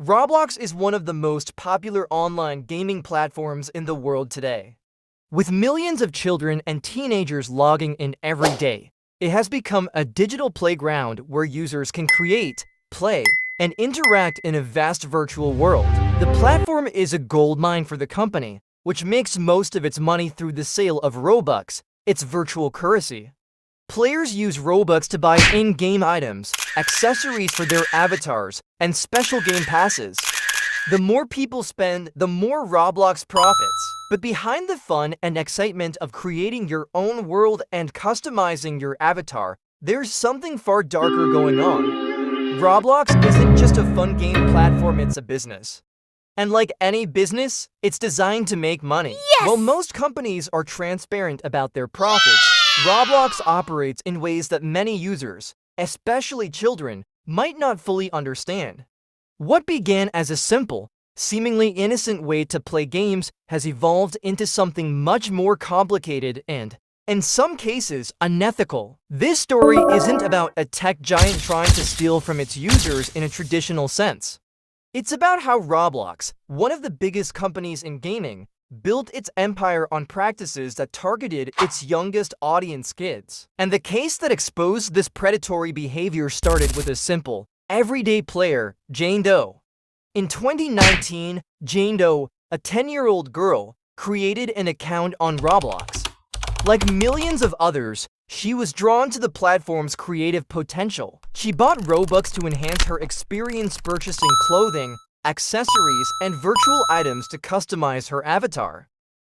Roblox is one of the most popular online gaming platforms in the world today. With millions of children and teenagers logging in every day, it has become a digital playground where users can create, play, and interact in a vast virtual world. The platform is a goldmine for the company, which makes most of its money through the sale of Robux, its virtual currency. Players use Robux to buy in-game items, accessories for their avatars, and special game passes. The more people spend, the more Roblox profits. But behind the fun and excitement of creating your own world and customizing your avatar, there's something far darker going on. Roblox isn't just a fun game platform, it's a business. And like any business, it's designed to make money. Yes! While most companies are transparent about their profits, Roblox operates in ways that many users, especially children, might not fully understand. What began as a simple, seemingly innocent way to play games has evolved into something much more complicated and, in some cases, unethical. This story isn't about a tech giant trying to steal from its users in a traditional sense. It's about how Roblox, one of the biggest companies in gaming, built its empire on practices that targeted its youngest audience, kids. And the case that exposed this predatory behavior started with a simple, everyday player, Jane Doe. In 2019, Jane Doe, a 10-year-old girl, created an account on Roblox. Like millions of others, she was drawn to the platform's creative potential. She bought Robux to enhance her experience purchasing clothing, accessories, and virtual items to customize her avatar.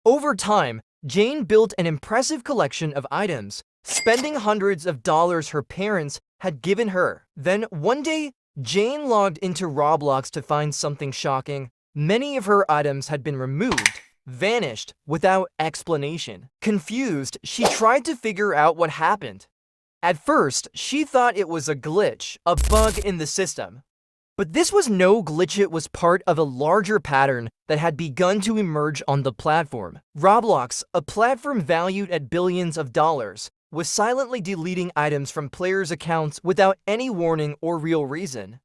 Over time, Jane built an impressive collection of items, spending hundreds of dollars her parents had given her. Then, one day, Jane logged into Roblox to find something shocking. Many of her items had been removed, vanished, without explanation. Confused, she tried to figure out what happened. At first, she thought it was a glitch, a bug in the system. But this was no glitch, it was part of a larger pattern that had begun to emerge on the platform. Roblox, a platform valued at billions of dollars, was silently deleting items from players' accounts without any warning or real reason.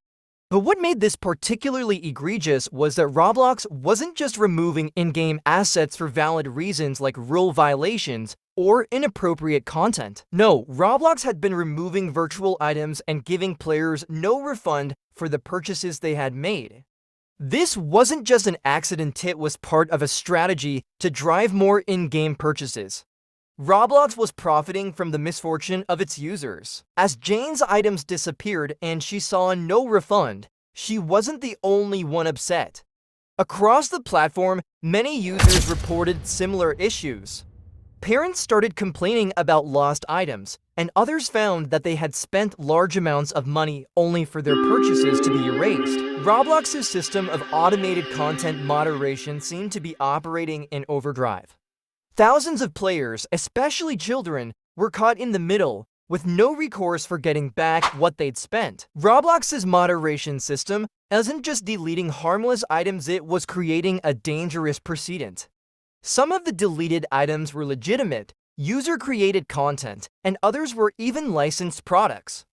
But what made this particularly egregious was that Roblox wasn't just removing in-game assets for valid reasons like rule violations or inappropriate content. No, Roblox had been removing virtual items and giving players no refund for the purchases they had made. This wasn't just an accident, it was part of a strategy to drive more in-game purchases. Roblox was profiting from the misfortune of its users. As Jane's items disappeared and she saw no refund, she wasn't the only one upset. Across the platform, many users reported similar issues. Parents started complaining about lost items, and others found that they had spent large amounts of money only for their purchases to be erased. Roblox's system of automated content moderation seemed to be operating in overdrive. Thousands of players, especially children, were caught in the middle, with no recourse for getting back what they'd spent. Roblox's moderation system isn't just deleting harmless items, it was creating a dangerous precedent. Some of the deleted items were legitimate, user-created content, and others were even licensed products.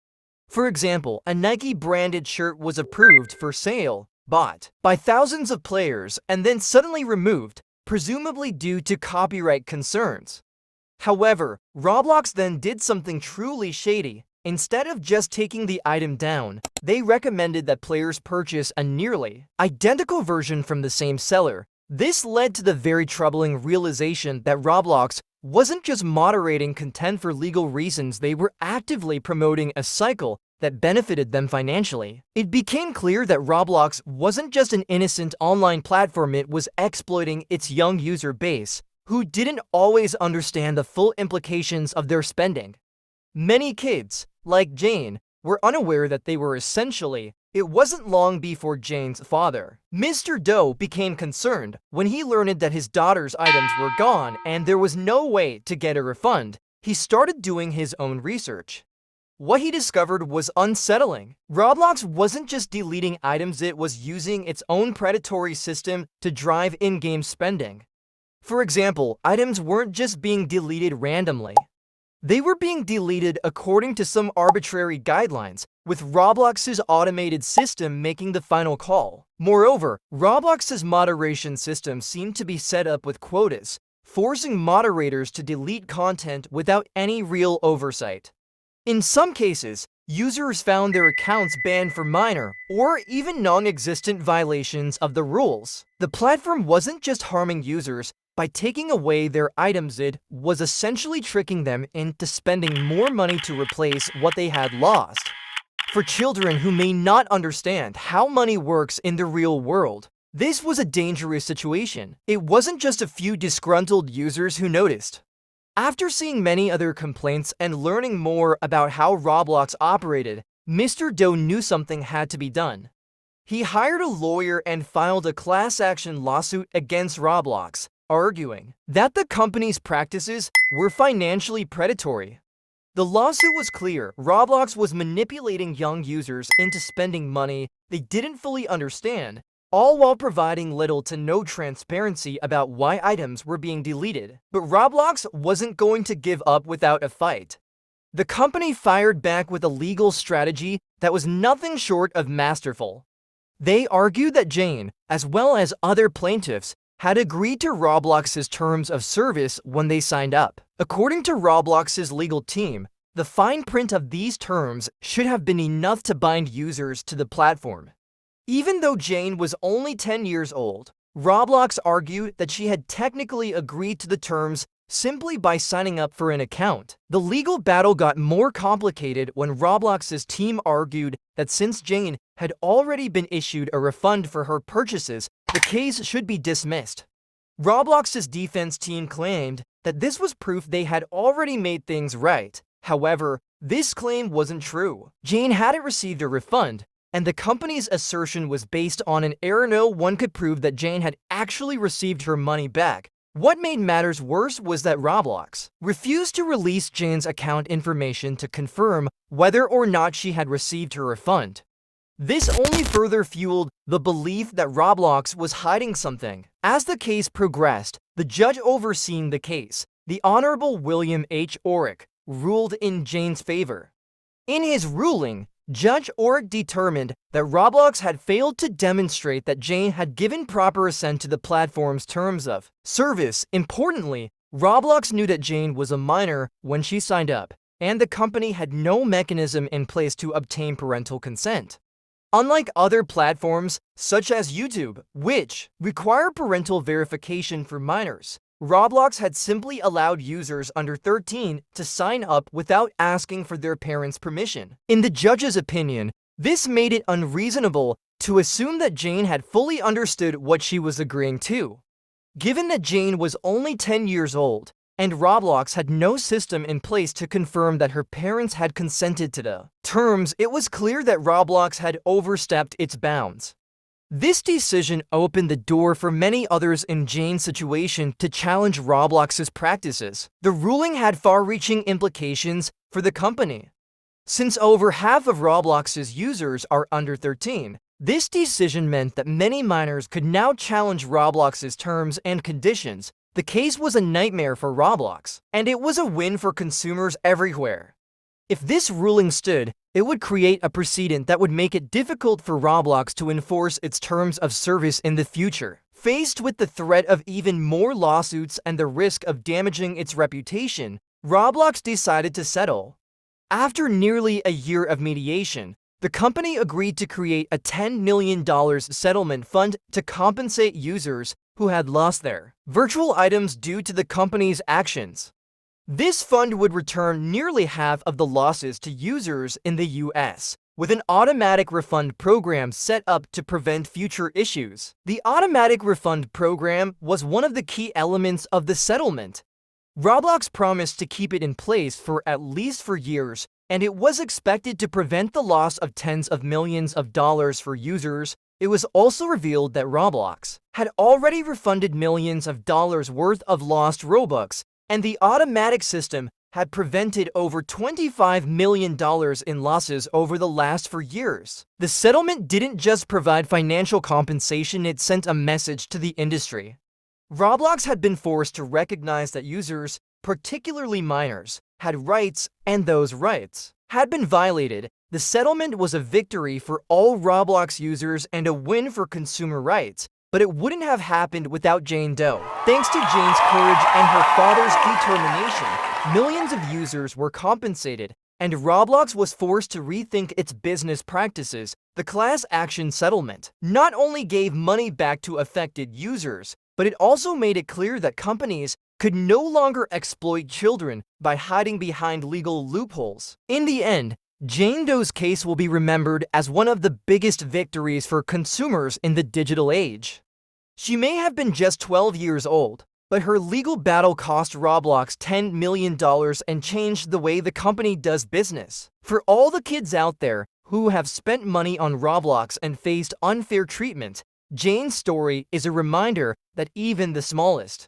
For example, a Nike-branded shirt was approved for sale, bought by thousands of players, and then suddenly removed, presumably due to copyright concerns. However, Roblox then did something truly shady. Instead of just taking the item down, they recommended that players purchase a nearly identical version from the same seller. This led to the very troubling realization that Roblox wasn't just moderating content for legal reasons, they were actively promoting a cycle that benefited them financially. It became clear that Roblox wasn't just an innocent online platform, it was exploiting its young user base, who didn't always understand the full implications of their spending. Many kids, like Jane, were unaware that they were essentially. It wasn't long before Jane's father, Mr. Doe, became concerned when he learned that his daughter's items were gone and there was no way to get a refund. He started doing his own research. What he discovered was unsettling. Roblox wasn't just deleting items, it was using its own predatory system to drive in-game spending. For example, items weren't just being deleted randomly. They were being deleted according to some arbitrary guidelines, with Roblox's automated system making the final call. Moreover, Roblox's moderation system seemed to be set up with quotas, forcing moderators to delete content without any real oversight. In some cases, users found their accounts banned for minor or even non-existent violations of the rules. The platform wasn't just harming users by taking away their items, it was essentially tricking them into spending more money to replace what they had lost. For children who may not understand how money works in the real world, this was a dangerous situation. It wasn't just a few disgruntled users who noticed. After seeing many other complaints and learning more about how Roblox operated, Mr. Doe knew something had to be done. He hired a lawyer and filed a class action lawsuit against Roblox, arguing that the company's practices were financially predatory. The lawsuit was clear. Roblox was manipulating young users into spending money they didn't fully understand, all while providing little to no transparency about why items were being deleted. But Roblox wasn't going to give up without a fight. The company fired back with a legal strategy that was nothing short of masterful. They argued that Jane, as well as other plaintiffs, had agreed to Roblox's terms of service when they signed up. According to Roblox's legal team, the fine print of these terms should have been enough to bind users to the platform. Even though Jane was only 10 years old, Roblox argued that she had technically agreed to the terms simply by signing up for an account. The legal battle got more complicated when Roblox's team argued that since Jane had already been issued a refund for her purchases, the case should be dismissed. Roblox's defense team claimed that this was proof they had already made things right. However, this claim wasn't true. Jane hadn't received a refund, and the company's assertion was based on an error. No one could prove that Jane had actually received her money back. What made matters worse was that Roblox refused to release Jane's account information to confirm whether or not she had received her refund. This only further fueled the belief that Roblox was hiding something. As the case progressed, the judge overseeing the case, the Honorable William H. Orrick, ruled in Jane's favor. In his ruling, Judge Orrick determined that Roblox had failed to demonstrate that Jane had given proper assent to the platform's terms of service. Importantly, Roblox knew that Jane was a minor when she signed up, and the company had no mechanism in place to obtain parental consent. Unlike other platforms, such as YouTube, which require parental verification for minors, Roblox had simply allowed users under 13 to sign up without asking for their parents' permission. In the judge's opinion, this made it unreasonable to assume that Jane had fully understood what she was agreeing to. Given that Jane was only 10 years old, and Roblox had no system in place to confirm that her parents had consented to the terms, it was clear that Roblox had overstepped its bounds. This decision opened the door for many others in Jane's situation to challenge Roblox's practices. The ruling had far-reaching implications for the company. Since over half of Roblox's users are under 13, this decision meant that many minors could now challenge Roblox's terms and conditions. The case was a nightmare for Roblox, and it was a win for consumers everywhere. If this ruling stood, it would create a precedent that would make it difficult for Roblox to enforce its terms of service in the future. Faced with the threat of even more lawsuits and the risk of damaging its reputation, Roblox decided to settle. After nearly a year of mediation, the company agreed to create a $10 million settlement fund to compensate users who had lost their virtual items due to the company's actions. This fund would return nearly half of the losses to users in the US, with an automatic refund program set up to prevent future issues. The automatic refund program was one of the key elements of the settlement. Roblox promised to keep it in place for at least 4 years, and it was expected to prevent the loss of tens of millions of dollars for users. It was also revealed that Roblox had already refunded millions of dollars worth of lost Robux, and the automatic system had prevented over $25 million in losses over the last 4 years. The settlement didn't just provide financial compensation, it sent a message to the industry. Roblox had been forced to recognize that users, particularly minors, had rights, and those rights had been violated, the settlement was a victory for all Roblox users and a win for consumer rights, but it wouldn't have happened without Jane Doe. Thanks to Jane's courage and her father's determination, millions of users were compensated, and Roblox was forced to rethink its business practices. The class action settlement not only gave money back to affected users, but it also made it clear that companies could no longer exploit children by hiding behind legal loopholes. In the end, Jane Doe's case will be remembered as one of the biggest victories for consumers in the digital age. She may have been just 12 years old, but her legal battle cost Roblox $10 million and changed the way the company does business. For all the kids out there who have spent money on Roblox and faced unfair treatment, Jane's story is a reminder that even the smallest